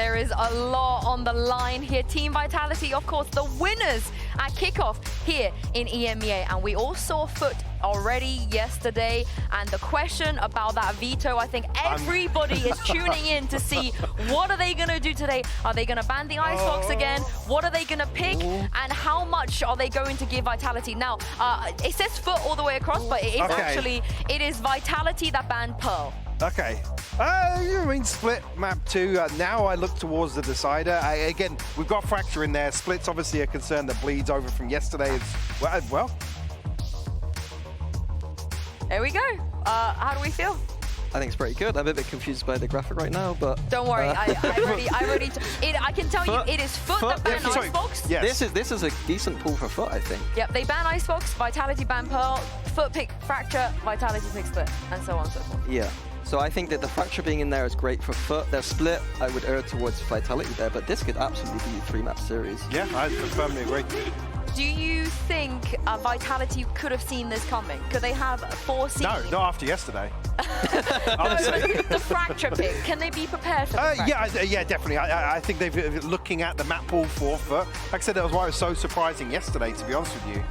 There is a lot on the line here. Team Vitality, of course, the winners at kickoff here in EMEA. And we all saw FUT already yesterday. And the question about that veto, I think everybody is tuning in to see what are they going to do today. Are they going to ban the Icebox again? What are they going to pick? And how much are they going to give Vitality? Now, it says FUT all the way across, but it is actually, it is Vitality that banned Pearl. Okay. I mean, Split map 2. Now I look towards the decider. Again, we've got Fracture in there. Split's obviously a concern that bleeds over from yesterday as well. There we go. How do we feel? I think it's pretty good. I'm a bit confused by the graphic right now, but don't worry. I can tell you, it is FUT that banned Icebox. Yes. This is a decent pull for FUT, I think. Yep, they ban Icebox, Vitality ban Pearl, FUT pick Fracture, Vitality pick Split, and so on and so forth. Yeah. So I think that the Fracture being in there is great for FUT. Their Split, I would err towards Vitality there, but this could absolutely be a 3-map series. Yeah, I firmly agree. Do you think Vitality could have seen this coming? Could they have foreseen? No, not after yesterday. The Fracture pick, can they be prepared for the Fracture? Yeah, definitely. I think they've looking at the map pool for FUT. Like I said, that was why it was so surprising yesterday, to be honest with you.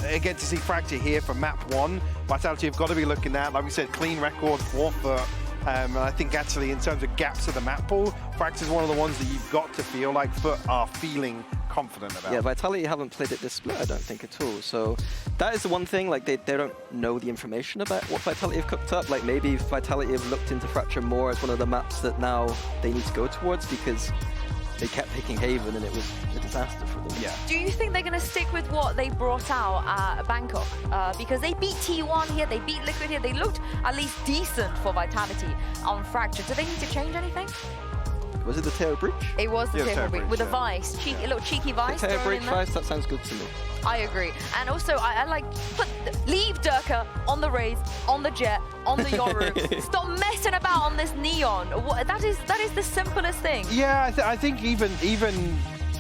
Again, to see Fracture here for map 1, Vitality have got to be looking at, like we said, clean record for FUT. And I think actually, in terms of gaps of the map pool, Fracture's one of the ones that you've got to feel like FUT are feeling confident about. Yeah, Vitality haven't played it this Split, I don't think, at all. So that is the one thing, like they don't know the information about what Vitality have cooked up. Like maybe Vitality have looked into Fracture more as one of the maps that now they need to go towards because they kept picking Haven and it was a disaster for them. Yeah. Do you think they're going to stick with what they brought out at Bangkok? Because they beat T1 here, they beat Liquid here, they looked at least decent for Vitality on Fracture. Do they need to change anything? Was it the Tail Breach? It was the Tail Breach with a yeah. Vice, a little cheeky Vice. Tail Breach Vice, that sounds good to me. I agree. And also, I like, leave Durka on the Raze, on the Jet, on the Yoru. Stop messing about on this Neon. That is the simplest thing. Yeah, I think even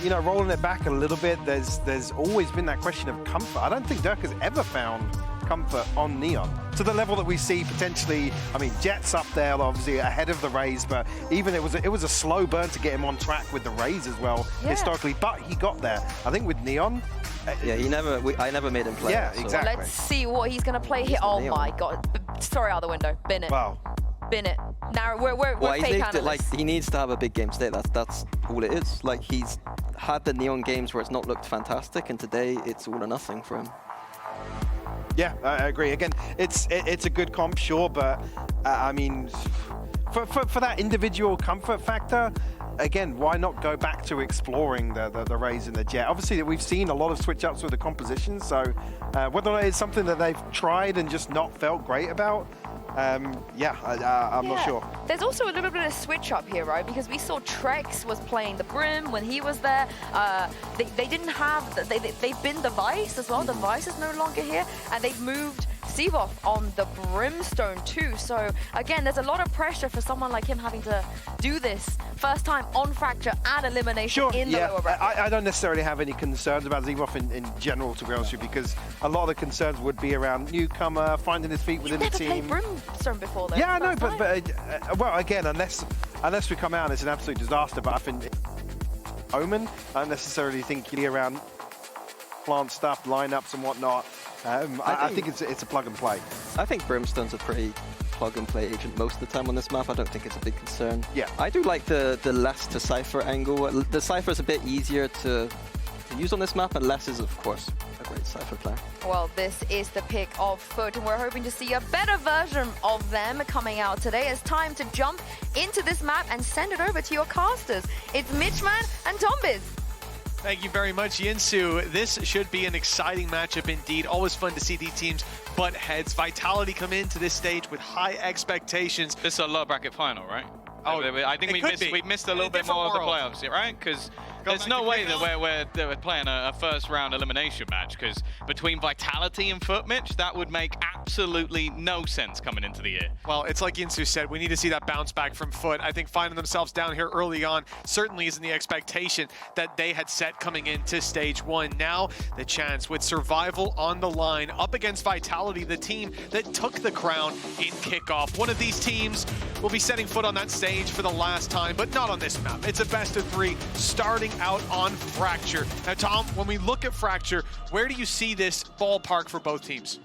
you know, rolling it back a little bit, there's always been that question of comfort. I don't think Durka's ever found comfort on Neon to the level that we see potentially. I mean, Jet's up there, obviously ahead of the Raze, but even it was a slow burn to get him on track with the Raze as well historically. But he got there. I think with Neon. Yeah, I never made him play. Yeah, so. exactly. Let's see what he's gonna play here. Oh my God! Sorry, out the window. Bin it. Wow. Bin it. Now we're fake analysts. Like he needs to have a big game state. That's all it is. Like he's had the Neon games where it's not looked fantastic, and today it's all or nothing for him. Yeah, I agree. Again, it's a good comp, sure, but I mean, for that individual comfort factor, again, why not go back to exploring the Raze and the Jet? Obviously, we've seen a lot of switch-ups with the composition, so whether or not it's something that they've tried and just not felt great about, I'm not sure. There's also a little bit of switch up here, right? Because we saw Trex was playing the Brim when he was there. They didn't have, they've been the Vice as well. The Vice is no longer here, and they've moved Seavoth on the Brimstone too. So again, there's a lot of pressure for someone like him having to do this first time on Fracture and elimination in the lower bracket. I don't necessarily have any concerns about Seavoth in general, to be honest with you, because a lot of the concerns would be around newcomer, finding his feet within the team. You've never played Brimstone before, though. Yeah, I know, but well, again, unless we come out and it's an absolute disaster, but I think Omen, I don't necessarily think around plant stuff, lineups and whatnot. I think it's a plug and play. I think Brimstone's a pretty plug and play agent most of the time on this map. I don't think it's a big concern. Yeah. I do like the less to Cypher angle. The Cypher is a bit easier to use on this map, and less is, of course, a great Cypher player. Well, this is the pick of FUT, and we're hoping to see a better version of them coming out today. It's time to jump into this map and send it over to your casters. It's Mitchman and Tombiz. Thank you very much, Yinsu. This should be an exciting matchup indeed. Always fun to see these teams butt heads. Vitality come into this stage with high expectations. This is a lower bracket final, right? Oh, I think we missed a little bit more of the playoffs, right? Because there's no way that we're playing a first round elimination match, because between Vitality and FUT, Mitch, that would make absolutely no sense coming into the year. Well, it's like Yinsu said, we need to see that bounce back from FUT. I think finding themselves down here early on certainly isn't the expectation that they had set coming into stage 1. Now, the chance with survival on the line up against Vitality, the team that took the crown in kickoff. One of these teams will be setting foot on that stage for the last time, but not on this map. It's a best of 3 starting out on Fracture. Now, Tom, when we look at Fracture, where do you see this ballpark for both teams?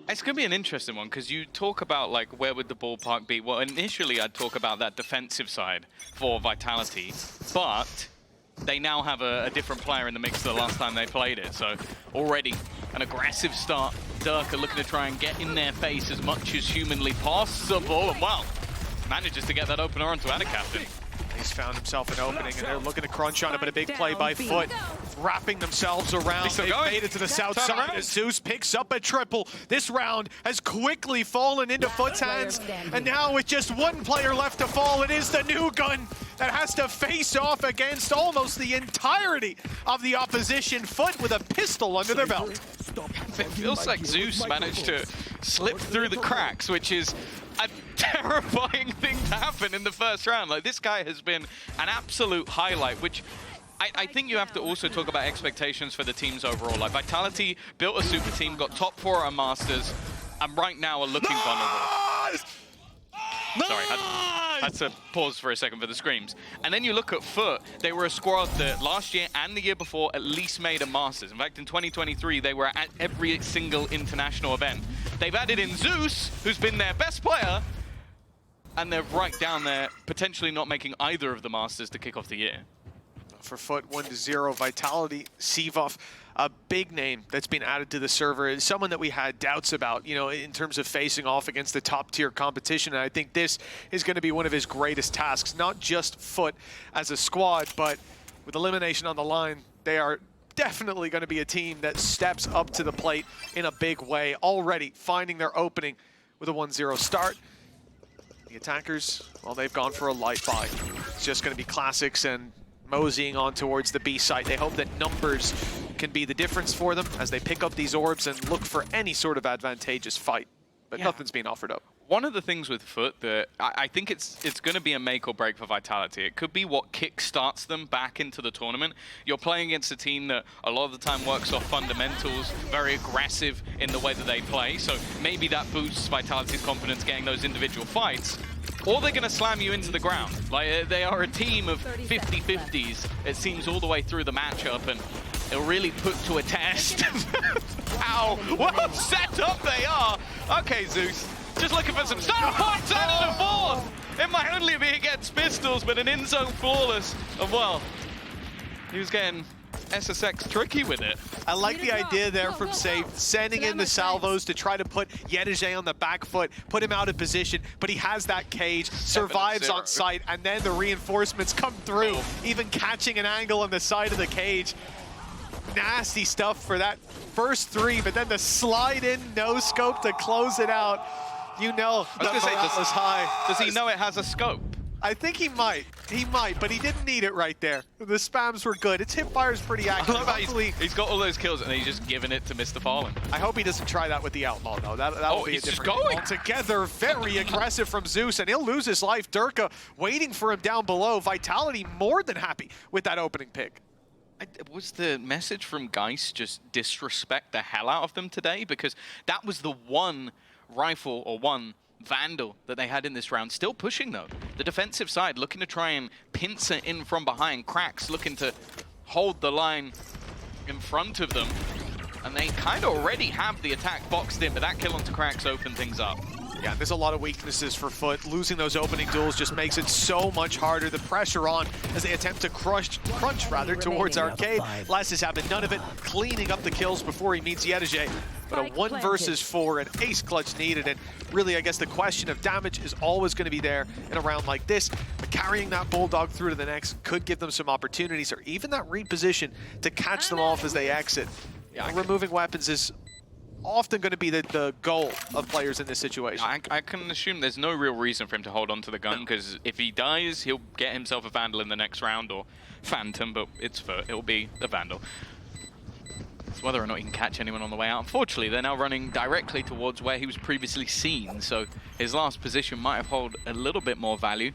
It's going to be an interesting one because you talk about like where would the ballpark be. Well, initially I'd talk about that defensive side for Vitality, but they now have a different player in the mix the last time they played it. So already an aggressive start. Durka looking to try and get in their face as much as humanly possible. And well, manages to get that opener onto Adaptation. He's found himself an opening, and they're looking to crunch on it, but a big play by FUT, wrapping themselves around. They've made it to the south side as Zeus picks up a triple. This round has quickly fallen into FUT's hands, and now with just one player left to fall, it is the new gun that has to face off against almost the entirety of the opposition. FUT with a pistol under their belt. It feels like Zeus managed to slip through the cracks, which is a terrifying thing to happen in the first round. Like, this guy has been an absolute highlight, which I think you have to also talk about expectations for the teams overall. Like, Vitality built a super team, got top 4 at Masters, and right now are looking vulnerable. Sorry, I had to pause for a second for the screams. And then you look at FUT, they were a squad that last year and the year before at least made a Masters. In fact, in 2023, they were at every single international event. They've added in Zeus, who's been their best player, and they're right down there, potentially not making either of the Masters to kick off the year. For FUT, 1-0, Vitality, Sivov, a big name that's been added to the server, is someone that we had doubts about, you know, in terms of facing off against the top-tier competition. And I think this is going to be one of his greatest tasks, not just FUT as a squad, but with elimination on the line, they are definitely going to be a team that steps up to the plate in a big way, already finding their opening with a 1-0 start. The attackers, well, they've gone for a light buy. It's just going to be classics and moseying on towards the B site. They hope that numbers can be the difference for them as they pick up these orbs and look for any sort of advantageous fight. But nothing's being offered up. One of the things with FUT that I think it's going to be a make or break for Vitality. It could be what kick-starts them back into the tournament. You're playing against a team that a lot of the time works off fundamentals, very aggressive in the way that they play. So maybe that boosts Vitality's confidence getting those individual fights. Or they're going to slam you into the ground. Like, they are a team of 50-50s, it seems, all the way through the matchup, and it'll really put to a test how well set up they are. Okay, Zeus, just looking for some star points out of the fourth. It might only be against pistols, but an in-zone flawless. And well, he was getting SSX tricky with it. I like the idea there from Safe, sending in the salvos to try to put Yedege on the back foot, put him out of position, but he has that cage, survives on site, and then the reinforcements come through, even catching an angle on the side of the cage. Nasty stuff for that first 3, but then the slide in no scope to close it out. You know, I was going to say, was high. Does he know it has a scope? I think he might. He might, but he didn't need it right there. The spams were good. Its hipfire's pretty accurate. He's got all those kills and he's just giving it to Mr. Fallen. I hope he doesn't try that with the Outlaw, though. That'll be a different game altogether. Very aggressive from Zeus, and he'll lose his life. Durka waiting for him down below. Vitality more than happy with that opening pick. Was the message from Geist just disrespect the hell out of them today? Because that was the one rifle or one Vandal that they had in this round. Still pushing, though. The defensive side looking to try and pincer in from behind. Cracks looking to hold the line in front of them. And they kind of already have the attack boxed in, but that kill onto Cracks opened things up. Yeah, there's a lot of weaknesses for FUT. Losing those opening duels just makes it so much harder. The pressure on as they attempt to crunch towards Arcade. Les is having none of it, cleaning up the kills before he meets Yedege. But a 1 versus 4, an ace clutch needed, and really, I guess the question of damage is always going to be there in a round like this. But carrying that Bulldog through to the next could give them some opportunities, or even that reposition to catch them off as they exit. Yeah, removing weapons is often going to be the goal of players in this situation. I can assume there's no real reason for him to hold on to the gun, because if he dies, he'll get himself a Vandal in the next round, or Phantom, but it's FUT, it'll be the Vandal. It's whether or not he can catch anyone on the way out. Unfortunately, they're now running directly towards where he was previously seen, so his last position might have held a little bit more value.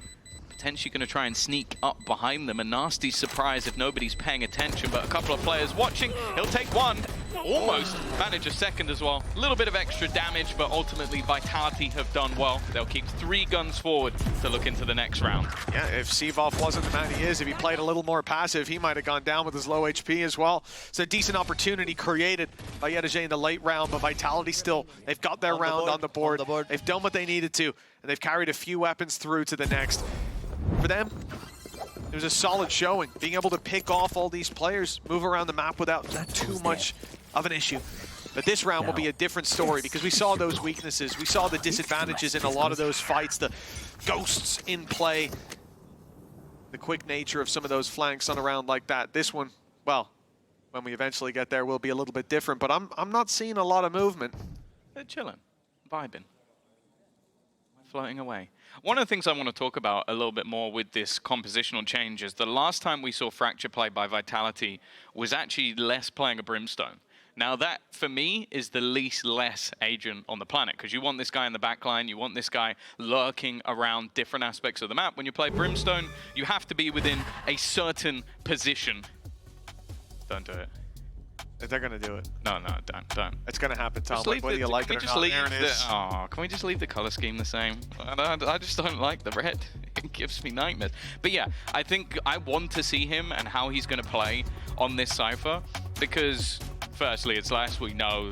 Potentially going to try and sneak up behind them. A nasty surprise if nobody's paying attention, but a couple of players watching. He'll take one. Almost manage a second as well. A little bit of extra damage, but ultimately Vitality have done well. They'll keep 3 guns forward to look into the next round. Yeah, if Sivov wasn't the man he is, if he played a little more passive, he might have gone down with his low HP as well. It's a decent opportunity created by Yedajay in the late round, but Vitality still, they've got their round on the board. They've done what they needed to, and they've carried a few weapons through to the next. For them, it was a solid showing. Being able to pick off all these players, move around the map without too much of an issue. But this round will be a different story because we saw those weaknesses. We saw the disadvantages in a lot of those fights, the ghosts in play, the quick nature of some of those flanks on a round like that. This one, well, when we eventually get there, will be a little bit different, but I'm not seeing a lot of movement. They're chilling, vibing, floating away. One of the things I want to talk about a little bit more with this compositional change is the last time we saw Fracture play by Vitality was actually less playing a Brimstone. Now that, for me, is the least less agent on the planet, because you want this guy in the backline, you want this guy lurking around different aspects of the map. When you play Brimstone, you have to be within a certain position. Don't do it. They're going to do it. No, don't. It's going to happen, Tom. Like, whether you like it or not, there it is. Oh, can we just leave the color scheme the same? I just don't like the red. It gives me nightmares. But yeah, I think I want to see him and how he's going to play on this Cypher, because firstly, it's last we know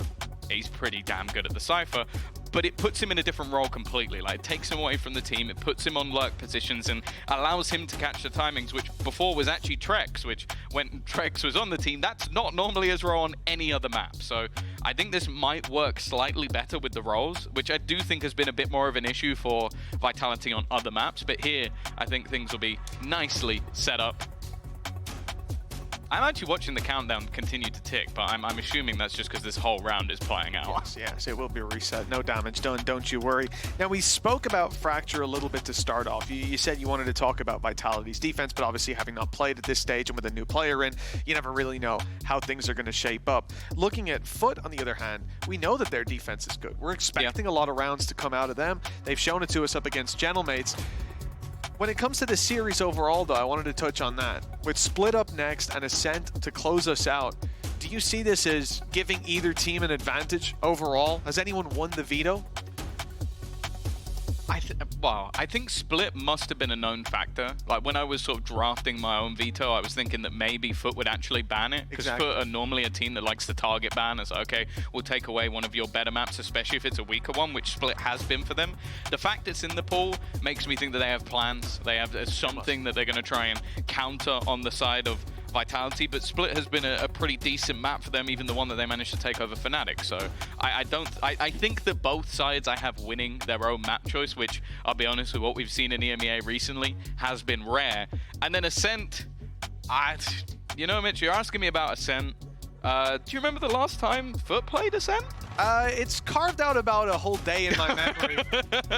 he's pretty damn good at the Cypher, but it puts him in a different role completely. Like, it takes him away from the team, it puts him on lurk positions and allows him to catch the timings, which before was actually Trex, which when Trex was on the team, that's not normally his role on any other map. So I think this might work slightly better with the roles, which I do think has been a bit more of an issue for Vitality on other maps, but here I think things will be nicely set up. I'm actually watching the countdown continue to tick, but I'm assuming that's just because this whole round is playing out. Yes, it will be reset. No damage done, don't you worry. Now, we spoke about Fracture a little bit to start off. You said you wanted to talk about Vitality's defense, but obviously having not played at this stage and with a new player in, you never really know how things are going to shape up. Looking at FUT, on the other hand, we know that their defense is good. We're expecting a lot of rounds to come out of them. They've shown it to us up against Gentlemates. When it comes to the series overall, though, I wanted to touch on that. With Split up next and Ascent to close us out, do you see this as giving either team an advantage overall? Has anyone won the veto? I think Split must have been a known factor. Like, when I was sort of drafting my own veto, I was thinking that maybe FUT would actually ban it, because FUT are normally a team that likes to target ban. It's like, okay, we'll take away one of your better maps, especially if it's a weaker one, which Split has been for them. The fact it's in the pool makes me think that they have plans. They have something that they're going to try and counter on the side of Vitality, but Split has been a pretty decent map for them, even the one that they managed to take over Fnatic. So I think that both sides I have winning their own map choice, which I'll be honest with what we've seen in EMEA recently has been rare. And then Ascent, you know, Mitch, you're asking me about Ascent. Do you remember the last time FUT played Ascent? It's carved out about a whole day in my memory.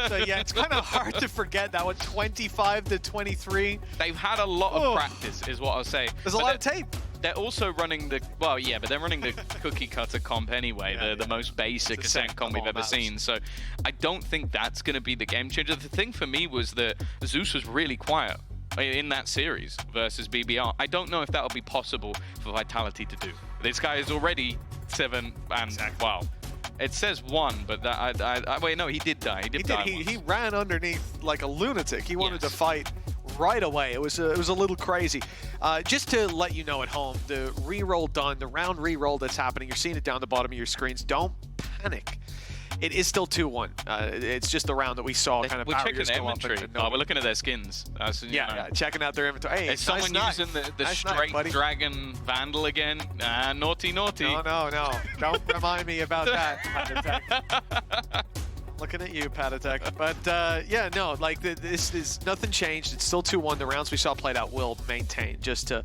So yeah, it's kind of hard to forget that one. 25 to 23. They've had a lot of practice, is what I'll say. There's a lot of tape. They're also running the, well, yeah, but they're running the cookie cutter comp anyway, the most basic Ascent comp we've ever seen. So I don't think that's going to be the game changer. The thing for me was that Zeus was really quiet in that series versus BBR. I don't know if that'll be possible for Vitality to do. This guy is already 7 and, wow. It says 1, but that, wait, no, he did die. He ran underneath like a lunatic. He wanted to fight right away. It was a little crazy. Just to let you know at home, the reroll done, the round reroll that's happening, you're seeing it down the bottom of your screens. Don't panic. It is still 2-1. It's just the round that we saw kind of we're checking their inventory. We're looking at their skins. Yeah, checking out their inventory. Hey, is someone using the straight Dragon Vandal again? Naughty. No. Don't remind me about that, Patatek. Looking at you, Patatek. But yeah, no, like this is nothing changed. It's still 2-1. The rounds we saw played out will maintain, just to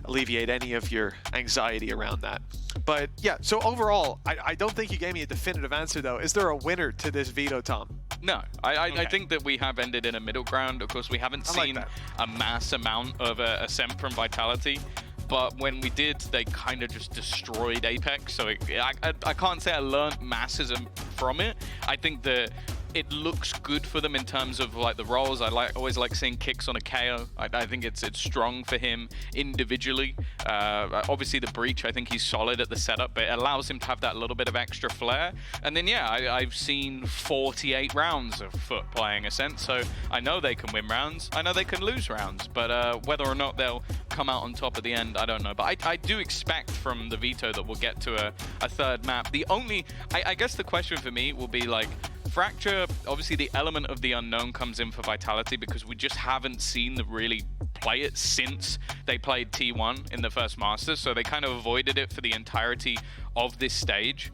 alleviate any of your anxiety around that. But yeah, so overall, I don't think you gave me a definitive answer, though. Is there a winner to this veto, Tom? No, I think that we have ended in a middle ground. Of course, we haven't seen a mass amount of Ascent from Vitality. but when we did, they kind of just destroyed Apex. So I can't say I learned masses from it. I think that it looks good for them in terms of like the roles. I always like seeing kicks on a KO. I think it's strong for him individually. Obviously the breach, I think he's solid at the setup, but it allows him to have that little bit of extra flair. And then yeah, I've seen 48 rounds of FUT playing Ascent, so I know they can win rounds. I know they can lose rounds, but whether or not they'll come out on top at the end, I don't know. But I do expect from the veto that we'll get to a third map. The only, I guess the question for me will be like, Fracture, obviously the element of the unknown comes in for Vitality because we just haven't seen them really play it since they played T1 in the first Masters, so they kind of avoided it for the entirety of this stage.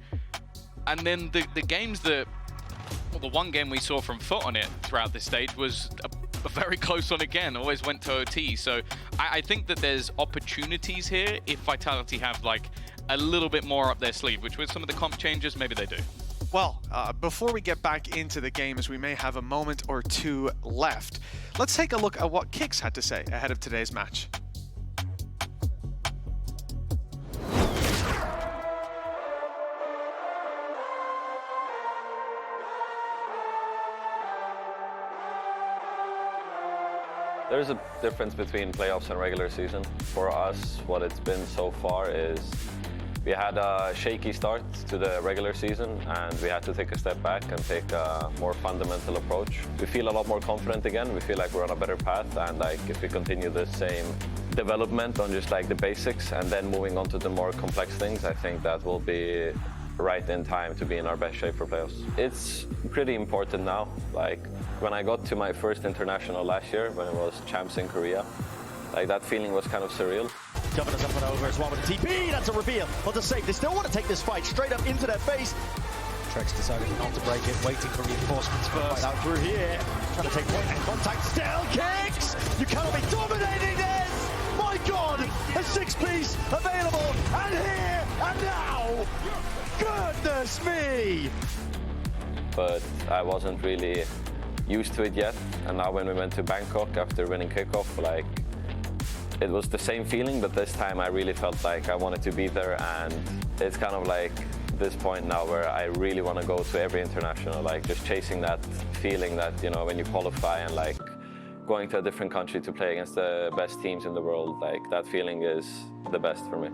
And then the games that, well, the one game we saw from FUT on it throughout this stage was a very close one again, always went to OT. So I think that there's opportunities here if Vitality have like a little bit more up their sleeve, which with some of the comp changes, maybe they do. Well, before we get back into the game, as we may have a moment or two left, let's take a look at what Kix had to say ahead of today's match. There's a difference between playoffs and regular season. For us, what it's been so far is we had a shaky start to the regular season and we had to take a step back and take a more fundamental approach. We feel a lot more confident again. We feel like we're on a better path, and like if we continue the same development on just like the basics and then moving on to the more complex things, I think that will be right in time to be in our best shape for playoffs. It's pretty important now. Like when I got to my first international last year, when it was champs in Korea, like that feeling was kind of surreal. Governor's up and over as well with a TP. That's a reveal. Well, to save, they still want to take this fight straight up into their face. Trex decided not to break it, waiting for reinforcements first. Right out through here, trying to take point and contact. Still kicks. You cannot be dominating this. My God, a six-piece available, and here and now. Goodness me. But I wasn't really used to it yet, and now when we went to Bangkok after winning kickoff, like, it was the same feeling, but this time I really felt like I wanted to be there, and it's kind of like this point now where I really want to go to every international, like just chasing that feeling that, you know, when you qualify and like going to a different country to play against the best teams in the world, like that feeling is the best for me.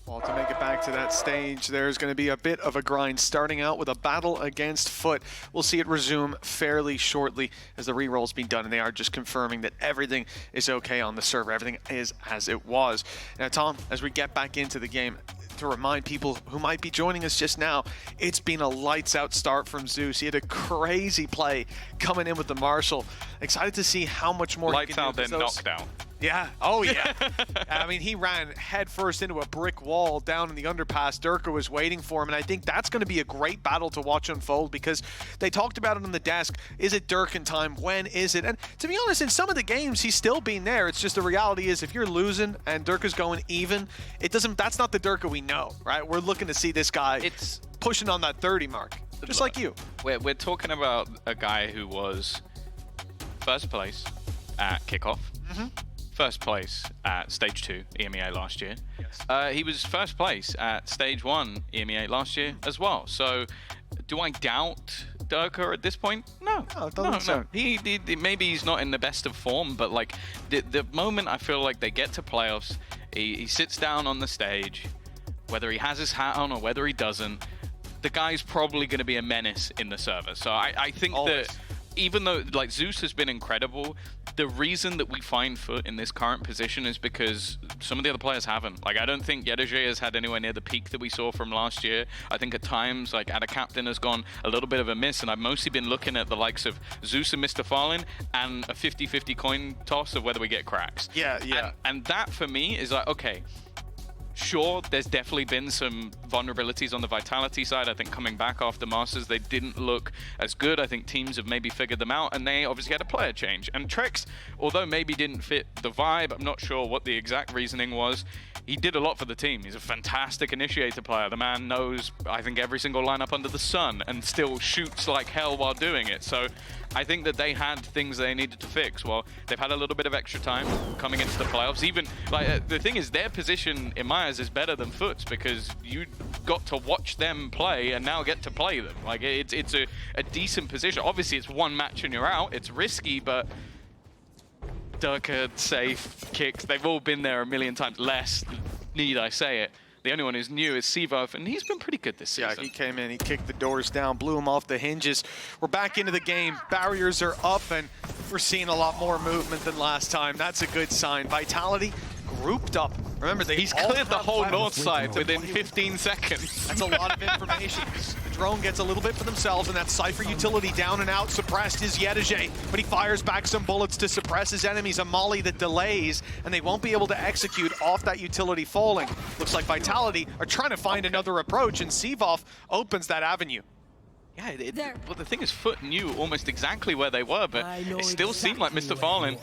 Well, to make it back to that stage, there's going to be a bit of a grind, starting out with a battle against FUT. We'll see it resume fairly shortly as the reroll's been done, and they are just confirming that everything is okay on the server. Everything is as it was. Now, Tom, as we get back into the game, to remind people who might be joining us just now, it's been a lights-out start from Zeus. He had a crazy play coming in with the Marshall. Excited to see how much more lights he can out, do. then knockdown. Yeah. Oh, yeah. I mean, he ran headfirst into a brick wall down in the underpass. Durka was waiting for him, and I think that's going to be a great battle to watch unfold because they talked about it on the desk. Is it Durkin time? When is it? And to be honest, in some of the games, he's still been there. It's just the reality is if you're losing and Durka's going even, it doesn't. That's not the Durka we know, right? We're looking to see this guy pushing on that 30 mark, just like you. We're talking about a guy who was first place at kickoff. First place at Stage 2 EMEA last year. Yes. He was first place at Stage 1 EMEA last year as well. So do I doubt Durka at this point? No. No. He maybe he's not in the best of form, but like the moment I feel like they get to playoffs, he sits down on the stage, whether he has his hat on or whether he doesn't, the guy's probably going to be a menace in the server. So I think that even though like Zeus has been incredible, the reason that we find FUT in this current position is because some of the other players haven't. Like, I don't think Yedege has had anywhere near the peak that we saw from last year. I think at times, like, Ada Captain has gone a little bit of a miss, and I've mostly been looking at the likes of Zeus and Mr. Fallen and a 50-50 coin toss of whether we get cracks. Yeah. And that, for me, is like, okay, sure, there's definitely been some vulnerabilities on the Vitality side. I think coming back after Masters, they didn't look as good. I think teams have maybe figured them out, and they obviously had a player change. And Trex, although maybe didn't fit the vibe, I'm not sure what the exact reasoning was, he did a lot for the team. He's a fantastic initiator player. The man knows, I think, every single lineup under the sun and still shoots like hell while doing it. So I think that they had things they needed to fix. Well, they've had a little bit of extra time coming into the playoffs. Even, like, the thing is, their position in my eyes is better than FUT's because you got to watch them play and now get to play them. Like, it's a decent position. Obviously, it's one match and you're out. It's risky, but Durka, safe, kicks, they've all been there a million times. Less, need I say it. The only one who's new is Sivov, and he's been pretty good this season. Yeah, he came in, he kicked the doors down, blew them off the hinges. We're back into the game. Barriers are up, and we're seeing a lot more movement than last time. That's a good sign. Vitality grouped up. Remember, he's cleared the whole north side within 15 seconds. That's a lot of information. The drone gets a little bit for themselves, and that Cypher utility down and out. Suppressed is Yedege, but he fires back some bullets to suppress his enemies. A molly that delays, and they won't be able to execute off that utility falling. Looks like Vitality are trying to find another approach, and Sivov opens that avenue. Yeah, well, the thing is, FUT knew almost exactly where they were, but it still seemed like Mr. Fallen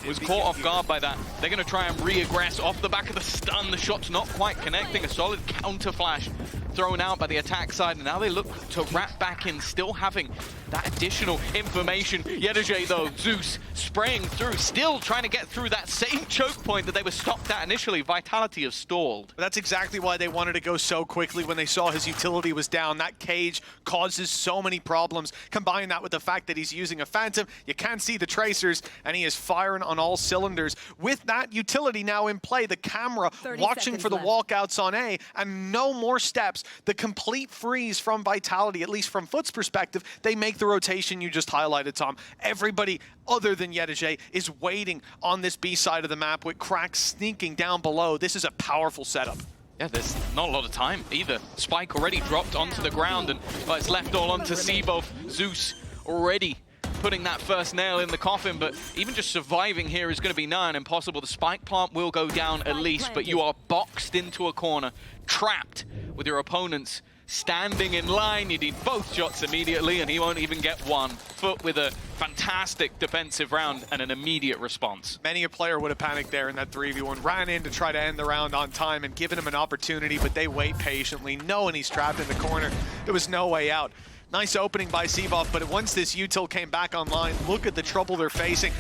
was caught off guard by that. They're going to try and re-aggress off the back of the stun. The shot's not quite connecting. A solid counter flash thrown out by the attack side, and now they look to wrap back in, still having that additional information. Yedege, though, Zeus spraying through, still trying to get through that same choke point that they were stopped at initially. Vitality have stalled. That's exactly why they wanted to go so quickly when they saw his utility was down. That cage causes so many problems. Combine that with the fact that he's using a Phantom, you can't see the tracers, and he is firing on all cylinders. With that utility now in play, the camera watching for the walkouts on A, and no more steps. The complete freeze from Vitality, at least from FUT's perspective. They make the rotation you just highlighted, Tom. Everybody other than Yedege is waiting on this B side of the map with Cracks sneaking down below. This is a powerful setup. Yeah, there's not a lot of time either. Spike already dropped onto the ground, and it's left all onto Sivov. Zeus already putting that first nail in the coffin, but even just surviving here is going to be nigh on impossible. The spike plant will go down at least, but you are boxed into a corner, trapped with your opponents standing in line. You need both shots immediately, and he won't even get one. FUT with a fantastic defensive round and an immediate response. Many a player would have panicked there in that 3v1, ran in to try to end the round on time and given him an opportunity, but they wait patiently, knowing he's trapped in the corner. There was no way out. Nice opening by Sivov, but once this util came back online, look at the trouble they're facing.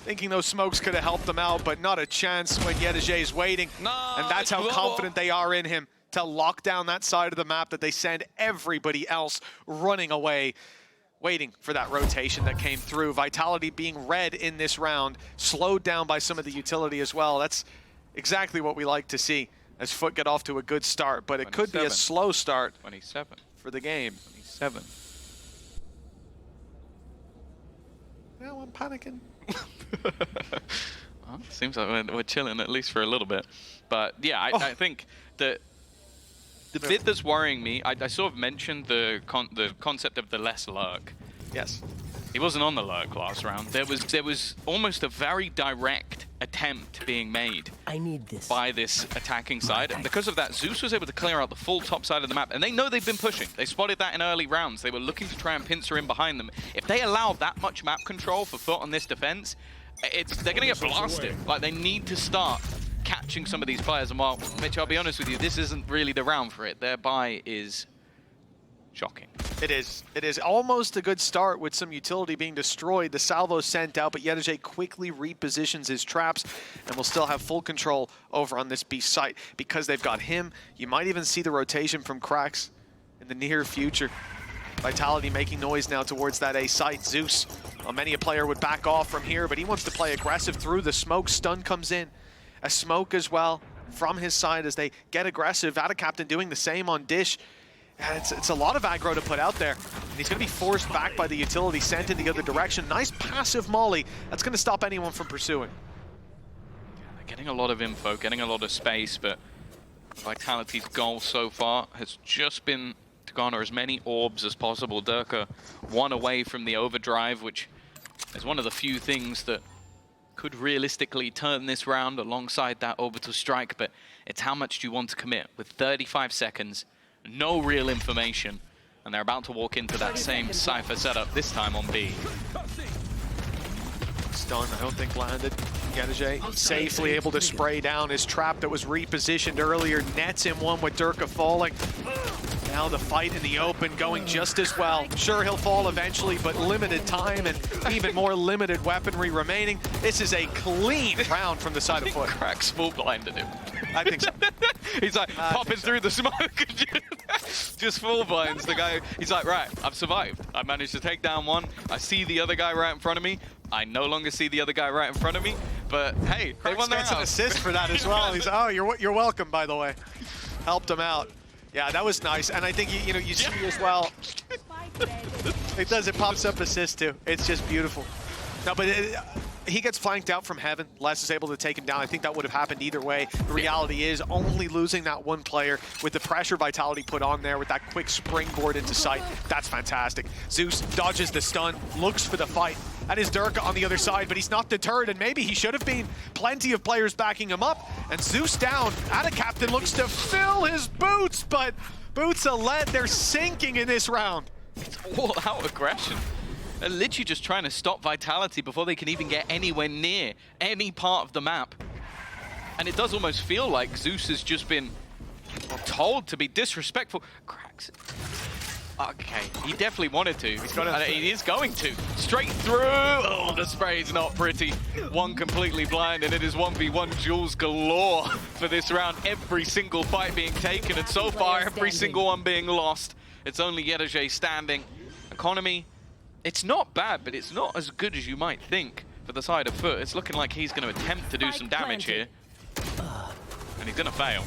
Thinking those smokes could have helped them out, but not a chance when Yedege is waiting. And that's how confident they are in him to lock down that side of the map that they send everybody else running away, waiting for that rotation that came through. Vitality being red in this round, slowed down by some of the utility as well. That's exactly what we like to see as FUT get off to a good start, but it could be a slow start 27 for the game. 27. Now I'm panicking. Well, seems like we're chilling at least for a little bit. But yeah, I think that the bit that's worrying me, I sort of mentioned the concept of the less lurk. Yes. He wasn't on the lurk last round. There was almost a very direct attempt being made by this attacking side. And because of that, Zeus was able to clear out the full top side of the map. And they know they've been pushing. They spotted that in early rounds. They were looking to try and pincer in behind them. If they allow that much map control for FUT on this defense, they're going to get blasted. Like, they need to start catching some of these players. And while, Mitch, I'll be honest with you, this isn't really the round for it. Their buy is shocking. It is. It is almost a good start with some utility being destroyed. The salvo sent out, but Yedege quickly repositions his traps and will still have full control over on this B site. Because they've got him, you might even see the rotation from Cracks in the near future. Vitality making noise now towards that A site. Zeus, well, many a player would back off from here, but he wants to play aggressive through the smoke. Stun comes in. A smoke as well from his side as they get aggressive. Adaptation doing the same on Dish. And it's a lot of aggro to put out there. And he's going to be forced back by the utility, sent in the other direction. Nice passive molly. That's going to stop anyone from pursuing. They're getting a lot of info, getting a lot of space, but Vitality's goal so far has just been to garner as many orbs as possible. Durka one away from the overdrive, which is one of the few things that could realistically turn this round alongside that orbital strike, but it's how much do you want to commit with 35 seconds. No real information, and they're about to walk into that same Cypher setup, this time on B. Stun, I don't think landed. Yedajay safely able to spray down his trap that was repositioned earlier. Nets him one with Durka falling. Now the fight in the open going just as well. Sure, he'll fall eventually, but limited time and even more limited weaponry remaining. This is a clean round from the side of FUT. Cracks full blinded him. I think so. He's like popping through the smoke. Just full blinds the guy. He's like, right, I've survived. I managed to take down one. I see the other guy right in front of me. I no longer see the other guy right in front of me. But hey, they won their Gets an round. assist for that as well. He's oh, you're welcome, by the way. Helped him out. Yeah, that was nice. And I think you see as well. It pops up assist too. It's just beautiful. No, but he gets flanked out from heaven. Les is able to take him down. I think that would have happened either way. The reality is only losing that one player with the pressure Vitality put on there with that quick springboard into sight. That's fantastic. Zeus dodges the stun, looks for the fight. That is Durka on the other side, but he's not deterred, and maybe he should have been. Plenty of players backing him up, and Zeus down. Adaptation looks to fill his boots, but boots of lead, they're sinking in this round. It's all out aggression. They're literally just trying to stop Vitality before they can even get anywhere near any part of the map. And it does almost feel like Zeus has just been told to be disrespectful. Cracks. Okay, he definitely wanted to. He is going to. Straight through. Oh, the spray is not pretty. One completely blind, and it is 1v1 Jules galore for this round. Every single fight being taken, and so far, every single one being lost. It's only Yedajay standing. Economy, it's not bad, but it's not as good as you might think for the side of FUT. It's looking like he's going to attempt to do some damage here. And he's going to fail.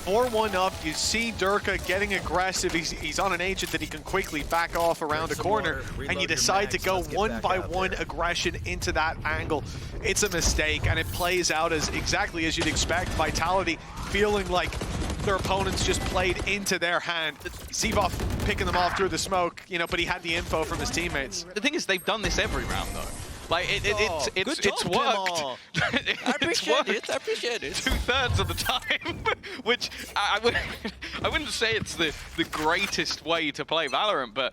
4-1 up, you see Durka getting aggressive. He's on an agent that he can quickly back off around a corner, and you decide to go one-by-one aggression into that angle. It's a mistake, and it plays out as exactly as you'd expect. Vitality feeling like their opponents just played into their hand. Sivov picking them off through the smoke, but he had the info from his teammates. The thing is, they've done this every round, though. Like, it's worked. I appreciate it. I appreciate it. 2/3 of the time, which I wouldn't say it's the greatest way to play Valorant, but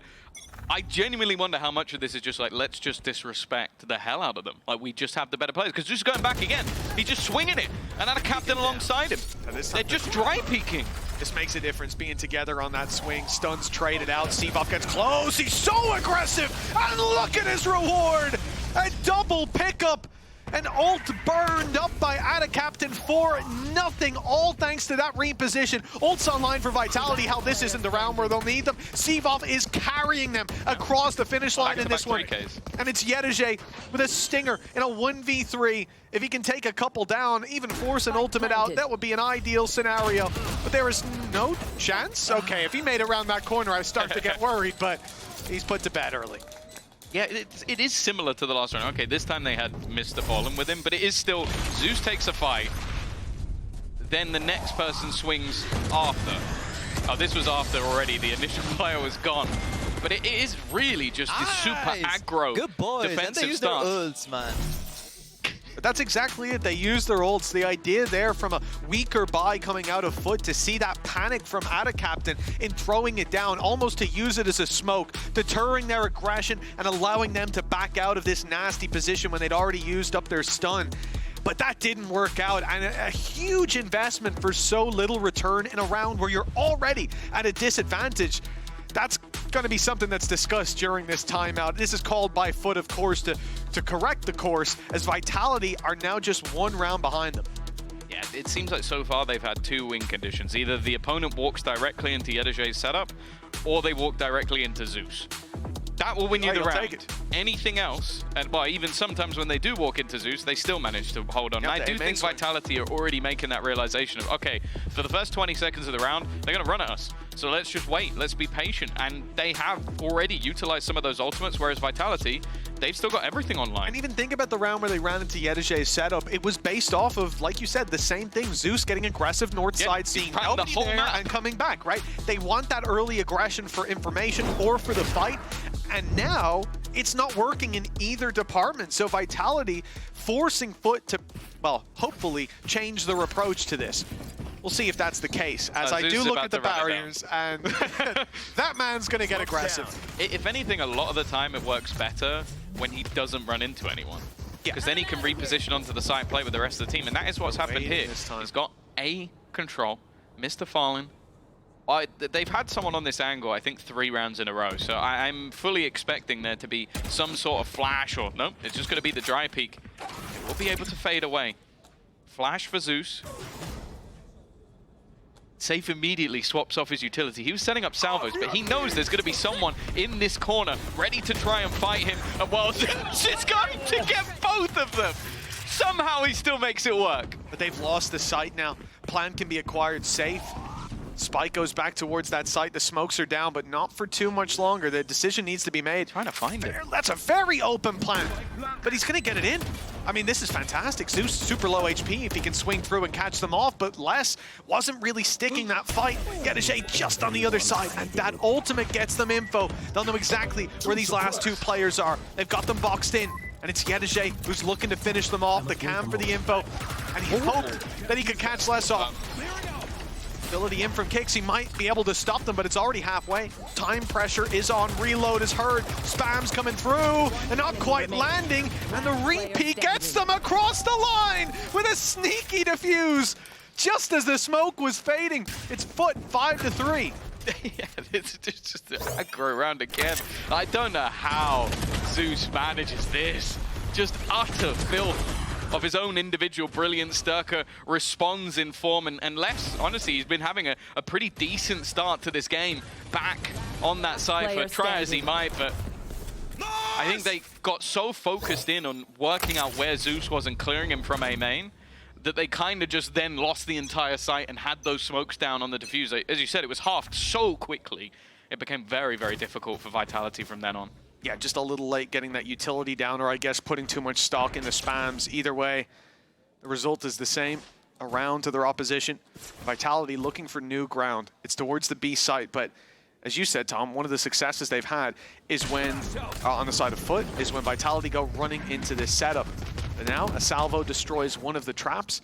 I genuinely wonder how much of this is just like, let's just disrespect the hell out of them. Like, we just have the better players. Because just going back again, he's just swinging it. And then a captain alongside him. They're just dry peeking. This makes a difference being together on that swing. Stuns traded out. Sivov gets close. He's so aggressive. And look at his reward. A double pickup. An ult burned up by Adaptation for nothing, all thanks to that reposition. Ult's online for Vitality. How this isn't the round where they'll need them. Sivov is carrying them across the finish line in this one. And it's Yedajay with a stinger in a 1v3. If he can take a couple down, even force an ultimate out, that would be an ideal scenario. But there is no chance? Okay, if he made it around that corner, I start to get worried, but he's put to bed early. Yeah, it is similar to the last round. Okay, this time they had Mr. Fallen with him, but it is still Zeus takes a fight. Then the next person swings after. Oh, this was after already. The initial player was gone. But it is really just this super aggro defensive stance. Their ults, man. But that's exactly it. They use their ults. The idea there from a weaker buy coming out of FUT to see that panic from Adaptation in throwing it down, almost to use it as a smoke, deterring their aggression and allowing them to back out of this nasty position when they'd already used up their stun. But that didn't work out, and a huge investment for so little return in a round where you're already at a disadvantage. That's going to be something that's discussed during this timeout. This is called by FUT, of course, to correct the course, as Vitality are now just one round behind them. Yeah, it seems like so far they've had two win conditions. Either the opponent walks directly into Yedajay's setup, or they walk directly into Zeus. That will win you the round. Anything else, and well, even sometimes when they do walk into Zeus, they still manage to hold on. I do think Vitality are already making that realization of, okay, for the first 20 seconds of the round, they're going to run at us. So let's just wait, let's be patient. And they have already utilized some of those ultimates, whereas Vitality, they've still got everything online. And even think about the round where they ran into Yedajay's setup. It was based off of, like you said, the same thing. Zeus getting aggressive north side, seeing nobody there and coming back, right? They want that early aggression for information or for the fight. And now it's not working in either department. So Vitality forcing FUT to, well, hopefully change their approach to this. We'll see if that's the case, as I do look at the barriers, and that man's going to get aggressive. If anything, a lot of the time it works better when he doesn't run into anyone. because then he can reposition onto the side, play with the rest of the team, and that is what's happened here. He's got A control, Mr. Fallen. They've had someone on this angle, I think 3 rounds in a row, so I'm fully expecting there to be some sort of flash, or no, it's just going to be the dry peek. We'll be able to fade away. Flash for Zeus. Safe immediately swaps off his utility. He was setting up salvos, but he knows there's going to be someone in this corner ready to try and fight him. And well, Zeus is going to get both of them. Somehow he still makes it work. But they've lost the site now. Plan can be acquired safe. Spike goes back towards that site. The smokes are down, but not for too much longer. The decision needs to be made. Trying to find it. That's a very open plan, but he's going to get it in. I mean, this is fantastic. Zeus, super low HP if he can swing through and catch them off, but Les wasn't really sticking that fight. Getagé just on the other side, and that ultimate gets them info. They'll know exactly where these last 2 players are. They've got them boxed in, and it's Getagé who's looking to finish them off. The cam for the info, and he hoped that he could catch Les off. Ability in from Kicks, he might be able to stop them, but it's already halfway. Time pressure is on, reload is heard, spam's coming through, and not quite landing, and the repeat gets them across the line with a sneaky defuse. Just as the smoke was fading, it's FUT 5-3. Yeah, it's just an aggro round again. I don't know how Zeus manages this. Just utter filth of his own individual brilliance. Sturker responds in form, and Les, honestly, he's been having a pretty decent start to this game. Back on that Cypher, try as he might, but I think they got so focused in on working out where Zeus was and clearing him from A main that they kind of just then lost the entire site and had those smokes down on the diffuser. As you said, it was halved so quickly, it became very, very difficult for Vitality from then on. Yeah, just a little late getting that utility down, or I guess putting too much stock into spams. Either way, the result is the same. A round to their opposition. Vitality looking for new ground. It's towards the B site, but as you said, Tom, one of the successes they've had is when, on the side of FUT, is when Vitality go running into this setup. And now, a salvo destroys one of the traps.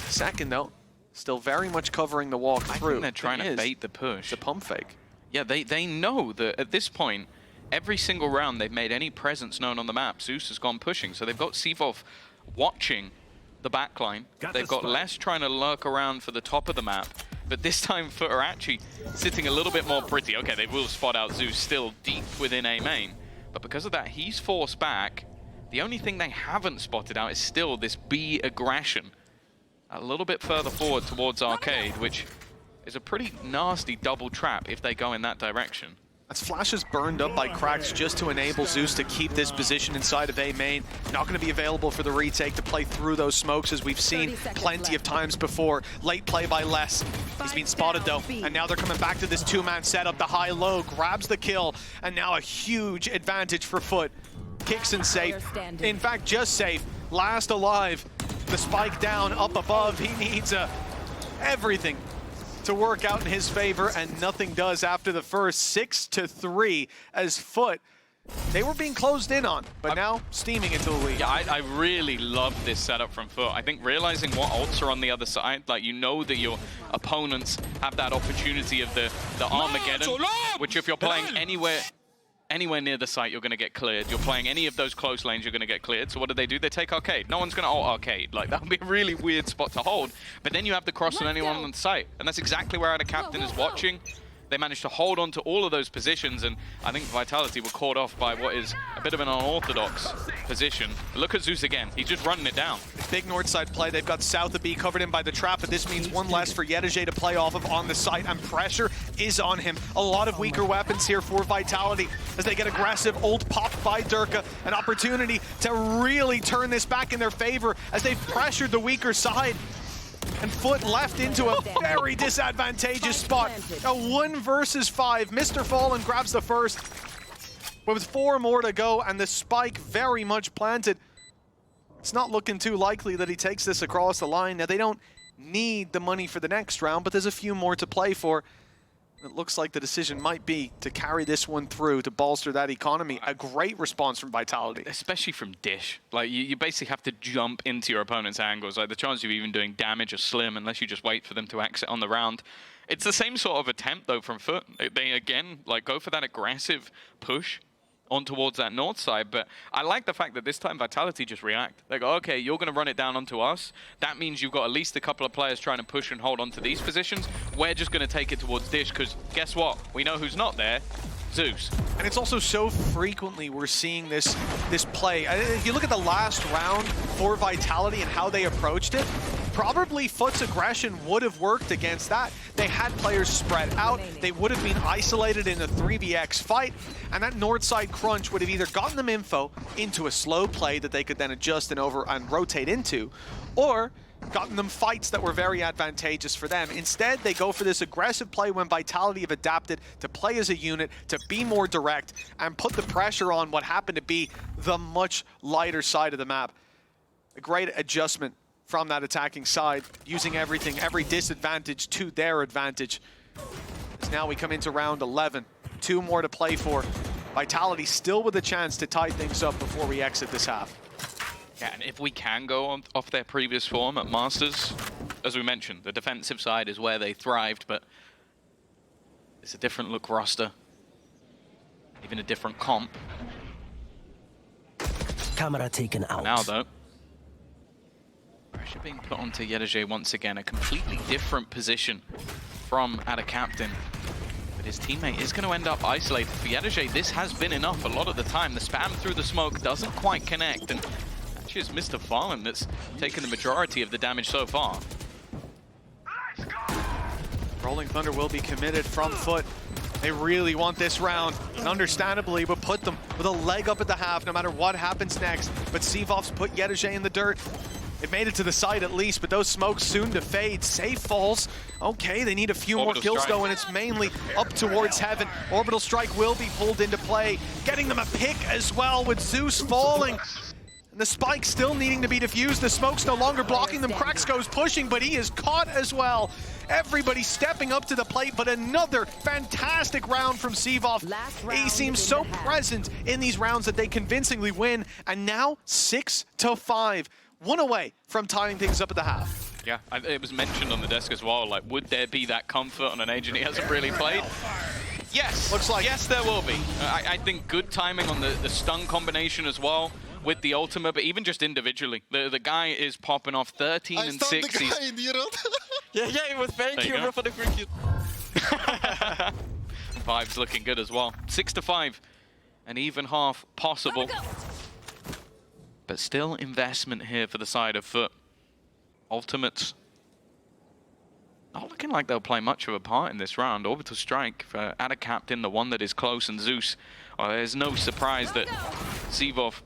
Second, though, still very much covering the walk through. I think they're trying to bait the push. It's a pump fake. Yeah, they know that at this point, every single round they've made any presence known on the map, Zeus has gone pushing. So they've got Sivov watching the backline. They've got Les trying to lurk around for the top of the map. But this time FUT are actually sitting a little bit more pretty. Okay, they will spot out Zeus still deep within A main. But because of that, he's forced back. The only thing they haven't spotted out is still this B aggression. A little bit further forward towards Arcade, which is a pretty nasty double trap if they go in that direction. As Flash is burned up by cracks just to enable Zeus to keep this position inside of A main. Not going to be available for the retake to play through those smokes, as we've seen plenty of times before. Late play by Les. He's been spotted though, and now they're coming back to this 2-man setup. The high-low grabs the kill, and now a huge advantage for FUT. Kicks and safe. In fact, just safe. Last alive. The spike down, up above. He needs everything to work out in his favor, and nothing does after the first. 6-3 as FUT, they were being closed in on, but now steaming into the lead. Yeah, I really love this setup from FUT. I think realizing what ults are on the other side, like you know that your opponents have that opportunity of the Armageddon, which if you're playing anywhere near the site, you're going to get cleared. You're playing any of those close lanes, you're going to get cleared. So what do? They take Arcade. No one's going to ult Arcade. Like, that would be a really weird spot to hold. But then you have the cross on anyone on the site. And that's exactly where our captain is watching. They managed to hold on to all of those positions, and I think Vitality were caught off by what is a bit of an unorthodox position. Look at Zeus again. He's just running it down. Big north side play. They've got south of B covered in by the trap, but this means one less for Getagé to play off of on the site, and pressure is on him. A lot of weaker weapons here for Vitality as they get aggressive. Ult popped by Durka. An opportunity to really turn this back in their favor as they've pressured the weaker side. And FUT left into a very disadvantageous spot. A 1 versus 5. Mr. Fallen grabs the first. But with 4 more to go and the spike very much planted, it's not looking too likely that he takes this across the line. Now, they don't need the money for the next round, but there's a few more to play for. It looks like the decision might be to carry this one through to bolster that economy. A great response from Vitality. Especially from Dish. Like, you basically have to jump into your opponent's angles. Like, the chance of even doing damage are slim unless you just wait for them to exit on the round. It's the same sort of attempt, though, from FUT. They again, like, go for that aggressive push on towards that north side, but I like the fact that this time Vitality just react. They go, okay, you're going to run it down onto us. That means you've got at least a couple of players trying to push and hold onto these positions. We're just going to take it towards Dish, because guess what? We know who's not there. Zeus. And it's also so frequently we're seeing this play. If you look at the last round for Vitality and how they approached it, probably FUT's aggression would have worked against that. They had players spread out. They would have been isolated in a 3vx fight, and that north side crunch would have either gotten them info into a slow play that they could then adjust and rotate into, or gotten them fights that were very advantageous for them. Instead, they go for this aggressive play when Vitality have adapted to play as a unit, to be more direct, and put the pressure on what happened to be the much lighter side of the map. A great adjustment from that attacking side, using everything, every disadvantage to their advantage. As now we come into round 11. 2 more to play for. Vitality still with a chance to tie things up before we exit this half. Yeah, and if we can go off their previous form at Masters, as we mentioned, the defensive side is where they thrived, but it's a different look roster, even a different comp. Camera taken out. Now though, pressure being put onto Yedaje once again, a completely different position from Adaptation. But his teammate is going to end up isolated. For Yedaje, this has been enough a lot of the time. The spam through the smoke doesn't quite connect, and actually it's Mr. Fallen that's taken the majority of the damage so far. Rolling Thunder will be committed from FUT. They really want this round, and understandably would put them with a leg up at the half no matter what happens next. But Cvov's put Yedaje in the dirt. It made it to the side at least, but those smokes soon to fade. Safe falls. Okay, they need a few more kills though, and it's mainly up towards heaven. Orbital Strike will be pulled into play, getting them a pick as well with Zeus falling. And the spike still needing to be defused. The smoke's no longer blocking them. Kraxko's pushing, but he is caught as well. Everybody stepping up to the plate, but another fantastic round from Cvov. He seems so present in these rounds that they convincingly win. And now 6-5. 1 away from tying things up at the half. Yeah, it was mentioned on the desk as well, like, would there be that comfort on an agent he hasn't really played? Yes, looks like. Yes, there will be. I think good timing on the stun combination as well with the ultimate, but even just individually. The guy is popping off 13 and 6. The guy in Europe. yeah, it was thank you for the cricket. Vibes looking good as well. 6-5, an even half possible. But still investment here for the side of FUT. Ultimates not looking like they'll play much of a part in this round. Orbital Strike for Adaptation, the one that is close, and Zeus. Well, there's no surprise that Cvov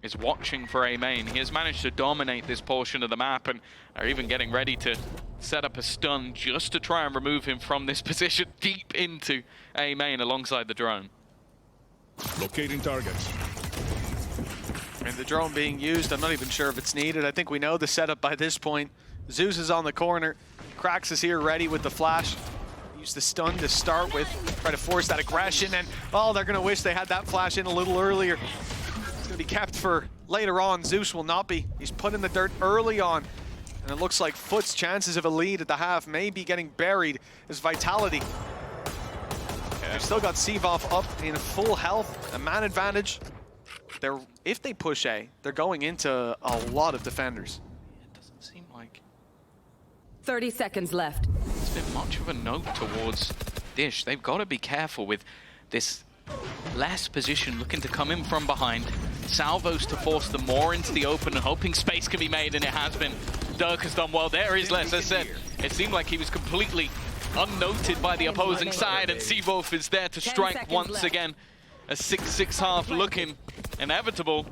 is watching for A main. He has managed to dominate this portion of the map and are even getting ready to set up a stun just to try and remove him from this position deep into A main alongside the drone. Locating targets. And the drone being used, I'm not even sure if it's needed. I think we know the setup by this point. Zeus is on the corner. Krax is here ready with the flash. Use the stun to start with. Try to force that aggression, and oh, they're going to wish they had that flash in a little earlier. It's going to be kept for later on. Zeus will not be. He's put in the dirt early on. And it looks like FUT's chances of a lead at the half may be getting buried as Vitality. They've still got Cvov up in full health, a man advantage. If they push A, they're going into a lot of defenders. It doesn't seem like 30 seconds left. it's been much of a note towards Dish. They've got to be careful with this last position looking to come in from behind. Salvos to force them more into the open and hoping space can be made, and it has been. Dirk has done well there. Is Les, as said, it seemed like he was completely unnoted by the opposing side, and Cvov is there to strike once again. A 6-6 half looking inevitable,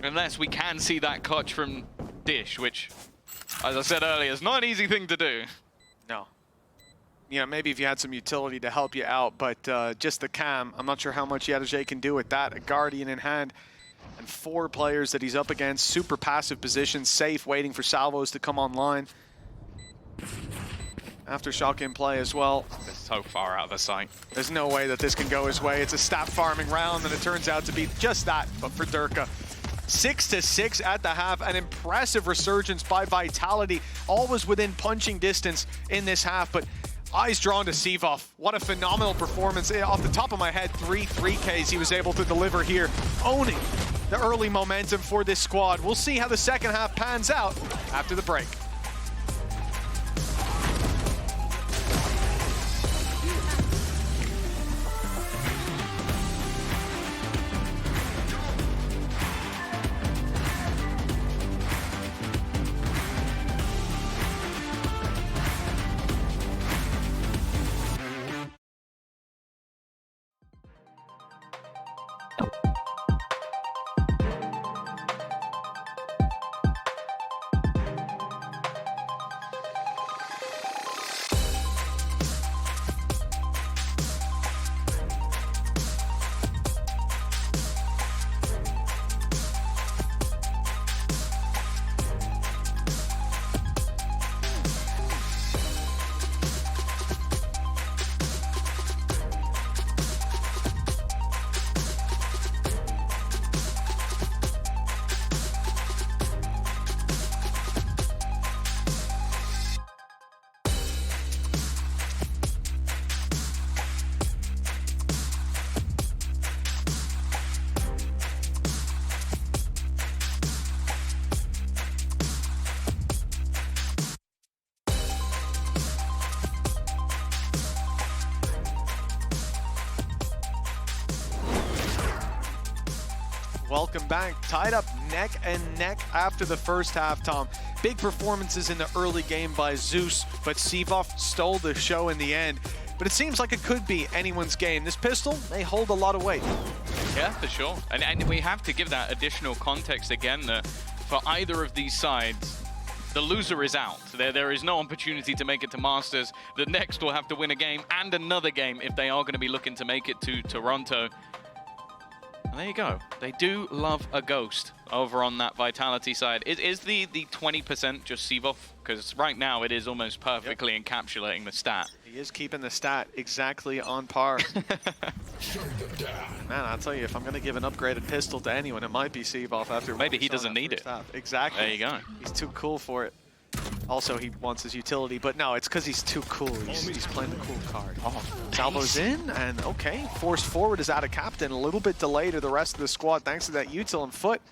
unless we can see that clutch from Dish, which, as I said earlier, is not an easy thing to do. No. You know, maybe if you had some utility to help you out, but just the cam, I'm not sure how much Yedaje can do with that. A Guardian in hand, and 4 players that he's up against. Super passive position, safe, waiting for salvos to come online. Aftershock in play as well. It's so far out of the sight. There's no way that this can go his way. It's a stat farming round, and it turns out to be just that, but for Durka. 6-6 at the half, an impressive resurgence by Vitality, always within punching distance in this half, but Eyes drawn to Sivov. What a phenomenal performance. Off the top of my head, 3-3Ks he was able to deliver here, owning the early momentum for this squad. We'll see how the second half pans out after the break. Welcome back. Tied up neck and neck after the first half, Tom. Big performances in the early game by Zeus, but Sivov stole the show in the end. But it seems like it could be anyone's game. This pistol may hold a lot of weight. Yeah, for sure. And we have to give that additional context again that for either of these sides, the loser is out. There is no opportunity to make it to Masters. The next will have to win a game and another game if they are going to be looking to make it to Toronto. And there you go. They do love a ghost over on that Vitality side. Is the 20% just Sivov? Because right now it is almost perfectly encapsulating the stat. He is keeping the stat exactly on par. Man, I'll tell you, if I'm going to give an upgraded pistol to anyone, it might be Sivov after maybe he doesn't need it. Half. Exactly. There you go. He's too cool for it. Also, he wants his utility, but no, it's because he's too cool. He's playing the cool card. Oh, Salvo's in, and okay, forced forward is out of captain. A little bit delayed to the rest of the squad thanks to that util and foot.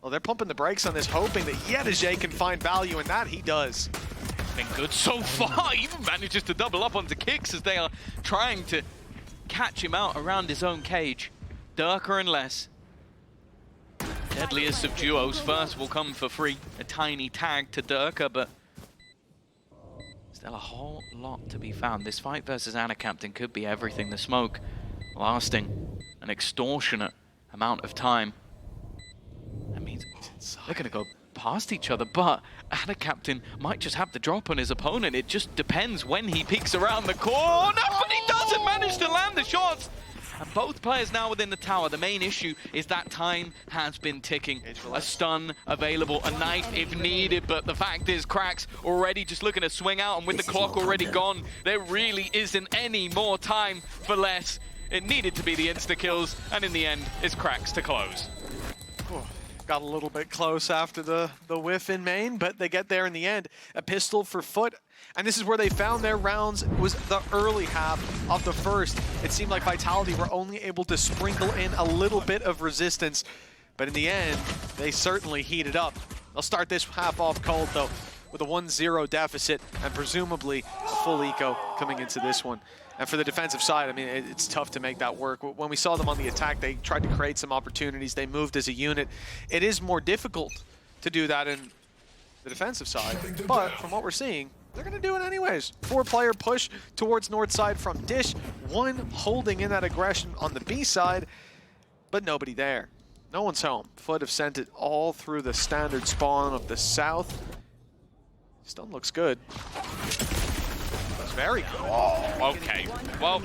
Well, they're pumping the brakes on this, hoping that Yedajay can find value, and that he does. Been good so far. Even manages to double up onto kicks as they are trying to catch him out around his own cage. Durka and Les. Deadliest of duos. First will come for free. A tiny tag to Durka, but still a whole lot to be found. This fight versus Anna Captain could be everything. The smoke lasting an extortionate amount of time. That means they're going to go past each other, but Anna Captain might just have the drop on his opponent. It just depends when he peeks around the corner, but he doesn't manage to land the shots. And both players now within the tower. The main issue is that time has been ticking. A stun available, a knife if needed, but the fact is Cracks already just looking to swing out, and with the clock already gone, there really isn't any more time for Les. It needed to be the insta-kills, and in the end, it's Cracks to close. Got a little bit close after the whiff in main, but they get there in the end. A pistol for foot. And this is where they found their rounds, was the early half of the first. It seemed like Vitality were only able to sprinkle in a little bit of resistance, but in the end, they certainly heated up. They'll start this half off cold, though, with a 1-0 deficit, and presumably a full eco coming into this one. And for the defensive side, I mean, it's tough to make that work. When we saw them on the attack, they tried to create some opportunities. They moved as a unit. It is more difficult to do that in the defensive side, but from what we're seeing, they're going to do it anyways. 4-player push towards north side from Dish. One holding in that aggression on the B side, but nobody there. No one's home. FUT have sent it all through the standard spawn of the south. Stone looks good. That's very good. Oh, okay. Well,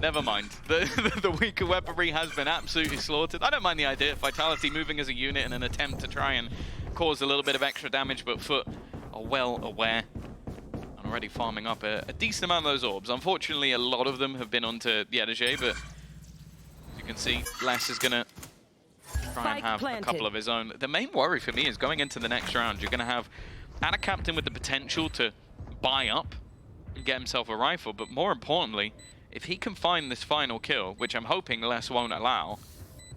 never mind. The weaker weaponry has been absolutely slaughtered. I don't mind the idea of Vitality moving as a unit in an attempt to try and cause a little bit of extra damage, but FUT are well aware. Already farming up a decent amount of those orbs. Unfortunately, a lot of them have been onto Yedajay, but as you can see, Les is going to try and have a couple of his own. The main worry for me is going into the next round, you're going to have Anna Captain with the potential to buy up and get himself a rifle, but more importantly, if he can find this final kill, which I'm hoping Les won't allow,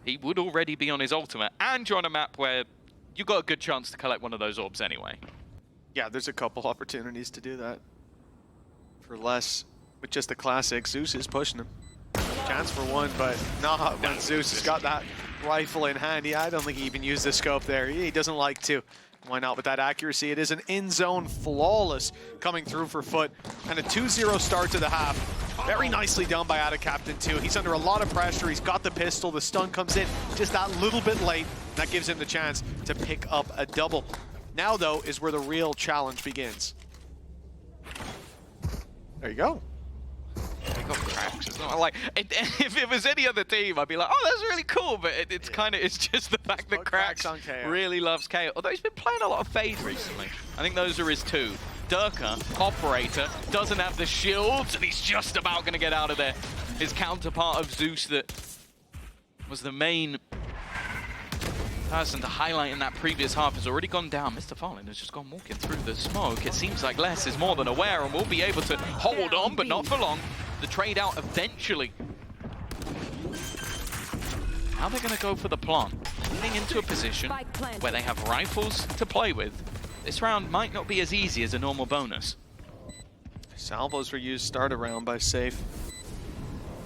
he would already be on his ultimate, and you're on a map where you got a good chance to collect one of those orbs anyway. Yeah, there's a couple opportunities to do that. For Les, with just the classic, Zeus is pushing him. Chance for one, but not when Zeus has got that rifle in hand. Yeah, I don't think he even used the scope there. He doesn't like to. Why not with that accuracy? It is an in-zone flawless coming through for FUT, and a 2-0 start to the half. Very nicely done by adaptation too. He's under a lot of pressure. He's got the pistol. The stun comes in just that little bit late. That gives him the chance to pick up a double. Now, though, is where the real challenge begins. There you go. They got cracks. It's not like if it was any other team, I'd be like, oh, that's really cool. But it's kind of, it's just the fact that Cracks on KO. really loves KO. Although he's been playing a lot of Fade recently. I think those are his two. Durka, Operator, doesn't have the shields, and he's just about going to get out of there. His counterpart of Zeus that was the main person to highlight in that previous half has already gone down. Mr. Fallen has just gone walking through the smoke. It seems like Les is more than aware and will be able to hold on, but not for long. The trade out eventually. How they're going to go for the plant, getting into a position where they have rifles to play with. This round might not be as easy as a normal bonus. Salvos were used start a round by Safe.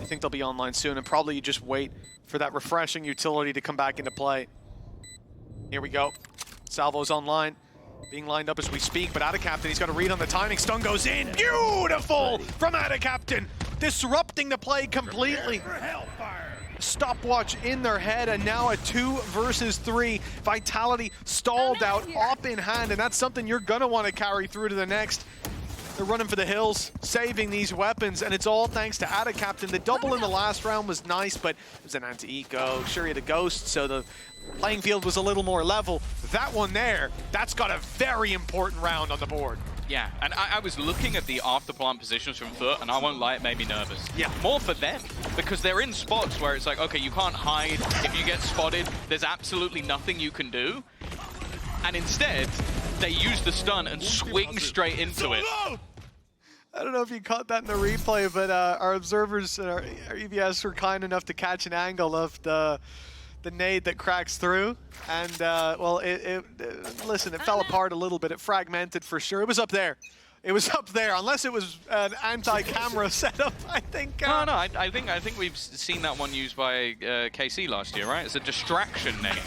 I think they'll be online soon, and probably you just wait for that refreshing utility to come back into play. Here we go. Salvo's online, being lined up as we speak, but adaptation, he's got a read on the timing. Stun goes in. Beautiful from adaptation, disrupting the play completely. Stopwatch in their head, and now a 2 versus 3. Vitality stalled out, op in hand, and that's something you're gonna want to carry through to the next. They're running for the hills, saving these weapons, and it's all thanks to adaptation. The double in the last round was nice, but it was an anti-eco. Sure, he had a ghost, so the playing field was a little more level. That one there, that's got a very important round on the board. Yeah, and I was looking at the after plant positions from FUT, and I won't lie, it made me nervous. Yeah. More for them, because they're in spots where it's like, okay, you can't hide. If you get spotted, there's absolutely nothing you can do. And instead, they use the stun and swing straight into it. I don't know if you caught that in the replay, but our observers and our EVS were kind enough to catch an angle of the nade that cracks through, and well, listen, it fell apart a little bit. It fragmented for sure. It was up there. It was up there, unless it was an anti-camera setup, I think. No, I think we've seen that one used by KC last year, right? It's a distraction nade.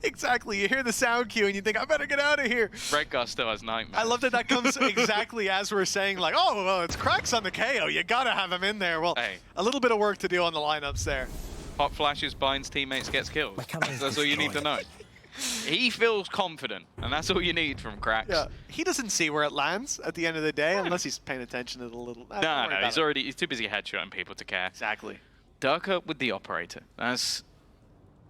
Exactly. You hear the sound cue and you think, I better get out of here. Red Gus still has nightmares. I love that that comes exactly as we're saying, like, oh, well, it's Cracks on the KO. You gotta have him in there. Well, hey, a little bit of work to do on the lineups there. Hot flashes, binds teammates, gets killed. That's all you need to know. He feels confident, and that's all you need from Cracks. Yeah, he doesn't see where it lands at the end of the day, unless he's paying attention to the little... No, he's too busy headshotting people to care. Exactly. Durka with the Operator. That's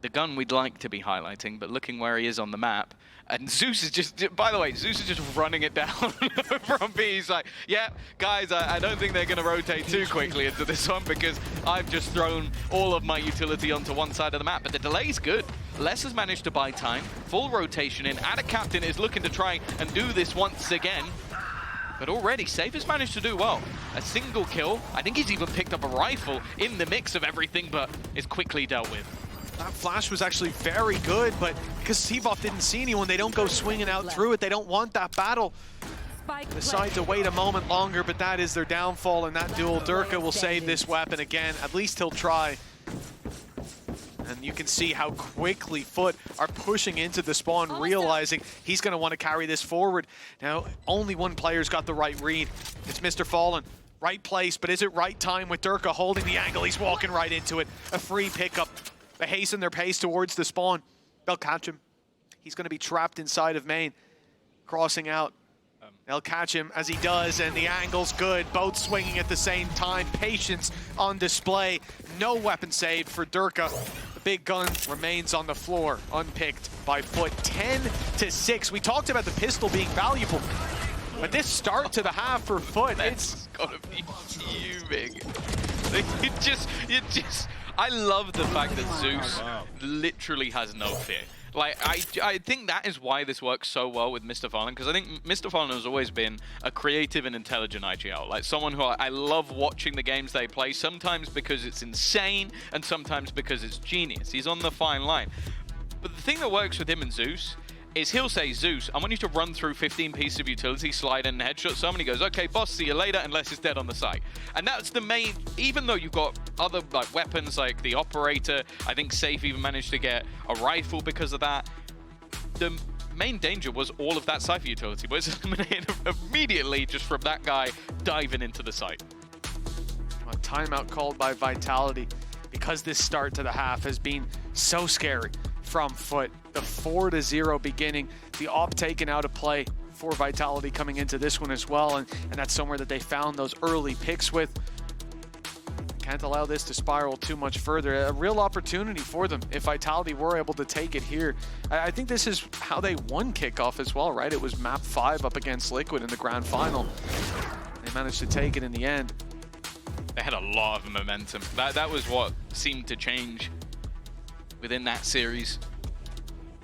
the gun we'd like to be highlighting, but looking where he is on the map. And Zeus is just, by the way, Zeus is just running it down from B. He's like, yeah, guys, I don't think they're going to rotate too quickly into this one because I've just thrown all of my utility onto one side of the map. But the delay's good. Les has managed to buy time, full rotation in. adaptation is looking to try and do this once again. But already, Safe has managed to do well. A single kill. I think he's even picked up a rifle in the mix of everything, but is quickly dealt with. That flash was actually very good, but because Seavoff didn't see anyone, they don't go swinging out through it. They don't want that battle. Decide to wait a moment longer, but that is their downfall in that duel. Durka will save this weapon again. At least he'll try. And you can see how quickly FUT are pushing into the spawn, realizing he's going to want to carry this forward. Now, only one player's got the right read. It's Mr. Fallen. Right place, but is it right time with Durka holding the angle? He's walking right into it. A free pickup. They hasten their pace towards the spawn. They'll catch him. He's going to be trapped inside of main. Crossing out. They'll catch him as he does, and the angle's good. Both swinging at the same time. Patience on display. No weapon saved for Durka. The big gun remains on the floor, unpicked by FUT. 10-6. We talked about the pistol being valuable, but this start to the half for FUT, it's gotta be fuming. It just. I love the fact that Zeus literally has no fear. Like, I think that is why this works so well with Mr. Fallen, because I think Mr. Fallen has always been a creative and intelligent IGL. Like, someone who I love watching the games they play, sometimes because it's insane, and sometimes because it's genius. He's on the fine line. But the thing that works with him and Zeus is he'll say, Zeus, I want you to run through 15 pieces of utility, slide in, and headshot someone. He goes, okay, boss, see you later, unless it's dead on the site. And that's the main, even though you've got other like weapons like the operator, I think Safe even managed to get a rifle because of that. The main danger was all of that Cypher utility was eliminated immediately just from that guy diving into the site. A timeout called by Vitality because this start to the half has been so scary from FUT. The 4-0 beginning, the op taken out of play for Vitality coming into this one as well, and that's somewhere that they found those early picks with. Can't allow this to spiral too much further. A real opportunity for them if Vitality were able to take it here. I think this is how they won kickoff as well, right? It was map 5 up against Liquid in the grand final. They managed to take it in the end. They had a lot of momentum. That was what seemed to change within that series.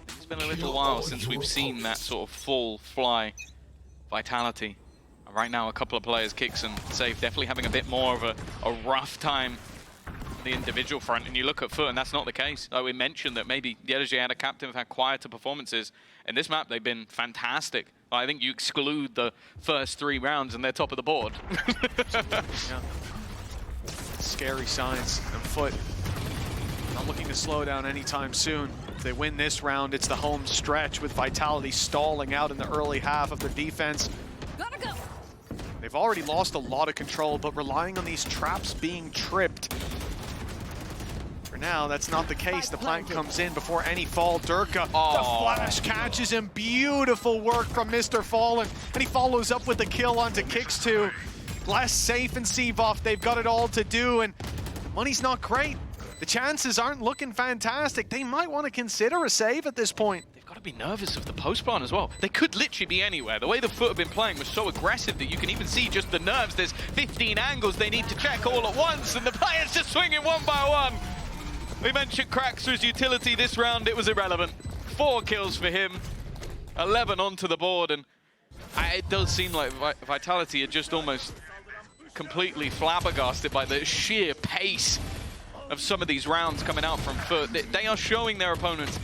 It's been a little while since we've seen that sort of full fly Vitality. Right now, a couple of players, Kicks and Safe, definitely having a bit more of a rough time on the individual front. And you look at FUT, and that's not the case. Like we mentioned that maybe the LG had a captain have had quieter performances. In this map, they've been fantastic. I think you exclude the first 3 rounds, and they're top of the board. Yeah. Scary signs, and FUT not looking to slow down anytime soon. If they win this round, it's the home stretch with Vitality stalling out in the early half of their defense. Gotta go. They've already lost a lot of control, but relying on these traps being tripped. For now, that's not the case. The plant comes in before any fall. Durka, the flash catches him. Beautiful work from Mr. Fallen, and he follows up with the kill onto Kicks too. Less Safe and Seavoff, they've got it all to do, and money's not great. The chances aren't looking fantastic. They might want to consider a save at this point. They've got to be nervous of the post plant as well. They could literally be anywhere. The way the FUT have been playing was so aggressive that you can even see just the nerves. There's 15 angles they need to check all at once, and the players just swinging one by one. We mentioned Cracks for his utility this round. It was irrelevant. 4 kills for him, 11 onto the board, and it does seem like Vitality are just almost completely flabbergasted by the sheer pace of some of these rounds coming out from FUT. They are showing their opponents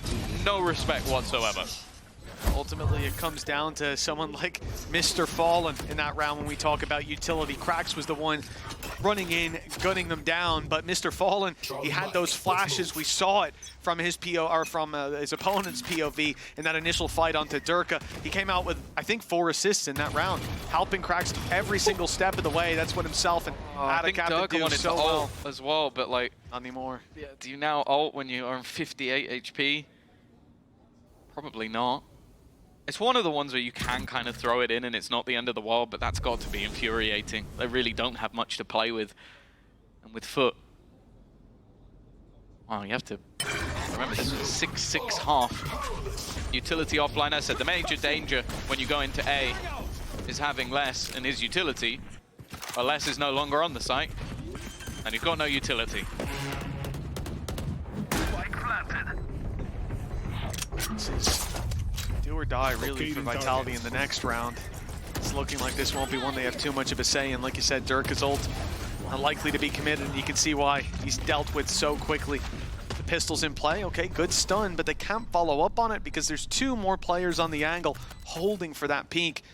no respect whatsoever. Ultimately, it comes down to someone like Mr. Fallen in that round when we talk about utility. Cracks was the one running in, gunning them down, but Mr. Fallen, he had those flashes. We saw it from his his opponent's POV in that initial fight onto Durka. He came out with, I think, 4 assists in that round, helping Cracks every single step of the way. That's what himself and Adaptation do wanted so to well. ult as well, but like, not anymore. Yeah, do you now ult when you are on 58 HP? Probably not. It's one of the ones where you can kind of throw it in and it's not the end of the world, but that's got to be infuriating. They really don't have much to play with. And with FUT, wow, you have to remember this was a 6-6 half. Utility offline, I said the major danger when you go into A is having Less and his utility, but Less is no longer on the site, and he's got no utility. This is do or die, really, for Vitality in the next round. It's looking like this won't be one they have too much of a say in. Like you said, Durka's ult unlikely to be committed, and you can see why he's dealt with so quickly. The pistol's in play, okay, good stun, but they can't follow up on it because there's 2 more players on the angle holding for that peak.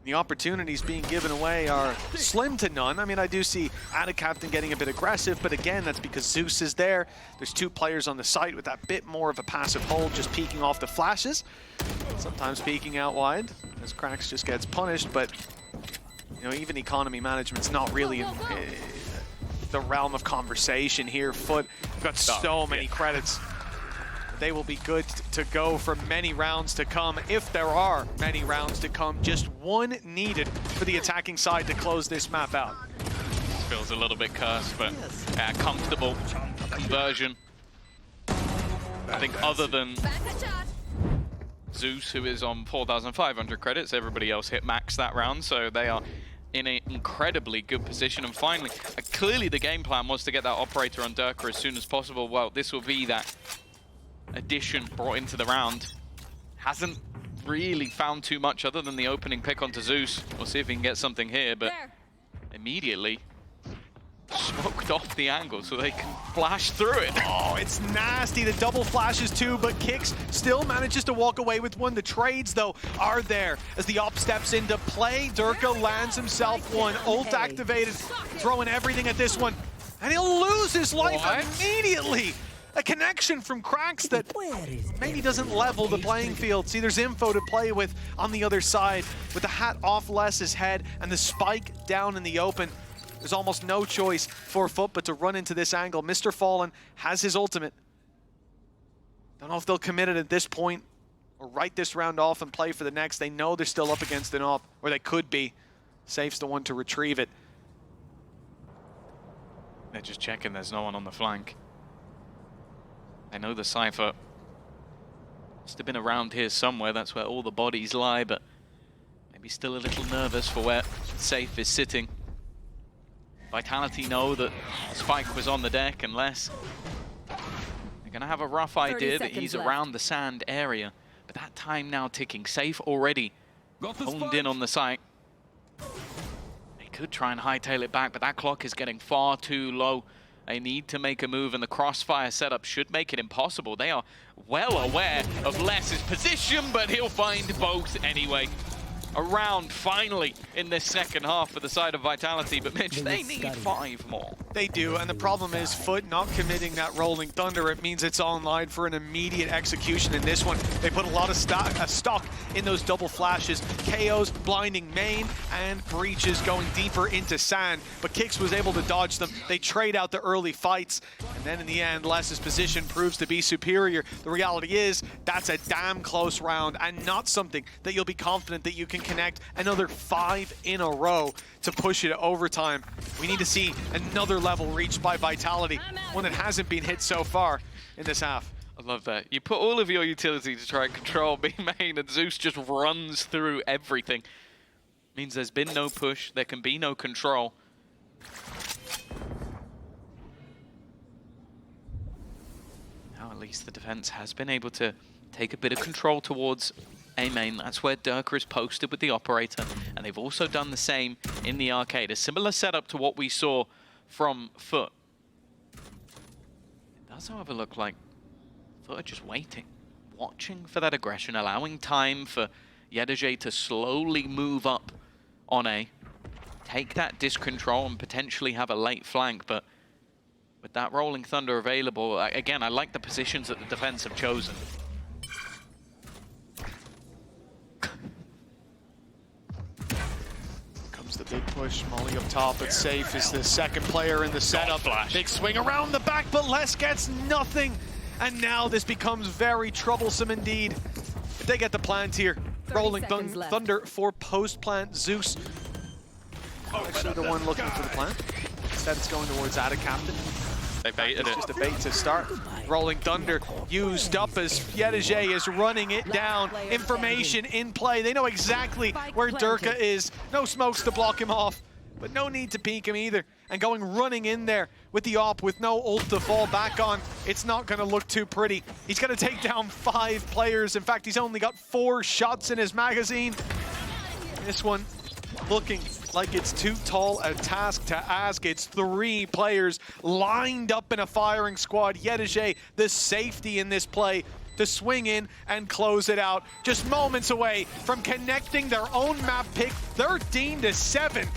The opportunities being given away are slim to none. I mean, I do see Adaptation getting a bit aggressive, but again, that's because Zeus is there. There's 2 players on the site with that bit more of a passive hold, just peeking off the flashes. Sometimes peeking out wide, as Cracks just gets punished, but you know, even economy management's not really in the realm of conversation here. FUT have got so many credits. They will be good to go for many rounds to come, if there are many rounds to come. Just 1 needed for the attacking side to close this map out. This feels a little bit cursed, but comfortable conversion. I think other than Zeus, who is on 4,500 credits, everybody else hit max that round, so they are in an incredibly good position. And finally, clearly the game plan was to get that operator on Durka as soon as possible. Well, this will be that addition brought into the round. Hasn't really found too much other than the opening pick onto Zeus. We'll see if he can get something here, but immediately smoked off the angle so they can flash through it. Oh, it's nasty. The double flashes too, but Kix still manages to walk away with one. The trades, though, are there as the op steps into play. Durka lands himself one. Ult activated, throwing everything at this one. And he'll lose his life immediately. A connection from Cracks that maybe doesn't level the playing field. See, there's info to play with on the other side. With the hat off Les's head and the spike down in the open, there's almost no choice for FUT but to run into this angle. Mr. Fallen has his ultimate. Don't know if they'll commit it at this point or write this round off and play for the next. They know they're still up against an op, or they could be. Safe's the one to retrieve it. They're just checking there's no one on the flank. I know the Cypher must have been around here somewhere. That's where all the bodies lie, but maybe still a little nervous for where Safe is sitting. Vitality know that Spike was on the deck, and they're going to have a rough idea that he's around the sand area. But that time now ticking. Safe already honed in on the site. They could try and hightail it back, but that clock is getting far too low. They need to make a move, and the crossfire setup should make it impossible. They are well aware of Les's position, but he'll find both anyway. A round finally in this second half for the side of Vitality, but Mitch, they need 5 more. They do, and the problem is FUT not committing that Rolling Thunder. It means it's online for an immediate execution in this one. They put a lot of stock in those double flashes. KOs, blinding main, and breaches going deeper into sand. But Kix was able to dodge them. They trade out the early fights, and then in the end, Les's position proves to be superior. The reality is, that's a damn close round, and not something that you'll be confident that you can connect another 5 in a row to push it to overtime. We need to see another level reached by Vitality, one that hasn't been hit so far in this half. I love that. You put all of your utility to try and control B main, and Zeus just runs through everything. Means there's been no push, there can be no control. Now at least the defense has been able to take a bit of control towards A main. That's where Durka is posted with the operator, and they've also done the same in the arcade. A similar setup to what we saw from FUT. It does, however, look like FUT are just waiting, watching for that aggression, allowing time for Yedege to slowly move up on A, take that disc control and potentially have a late flank. But with that Rolling Thunder available, again, I like the positions that the defense have chosen. The big push, Molly up top, but Safe is the second player in the setup. Big swing around the back, but Les gets nothing. And now this becomes very troublesome indeed. If they get the plant here, Rolling Thunder for post-plant Zeus. Actually the one looking for the plant. Instead it's going towards Captain. They baited it. Just a bait to start. Rolling Thunder used up as Yedege is running it down. Information in play. They know exactly where Durka is. No smokes to block him off, but no need to peek him either. And going running in there with the op with no ult to fall back on, it's not going to look too pretty. He's going to take down 5 players. In fact, he's only got 4 shots in his magazine. This one looking like it's too tall a task to ask. It's 3 players lined up in a firing squad. Yedege, the safety in this play, to swing in and close it out. Just moments away from connecting their own map pick, 13-7.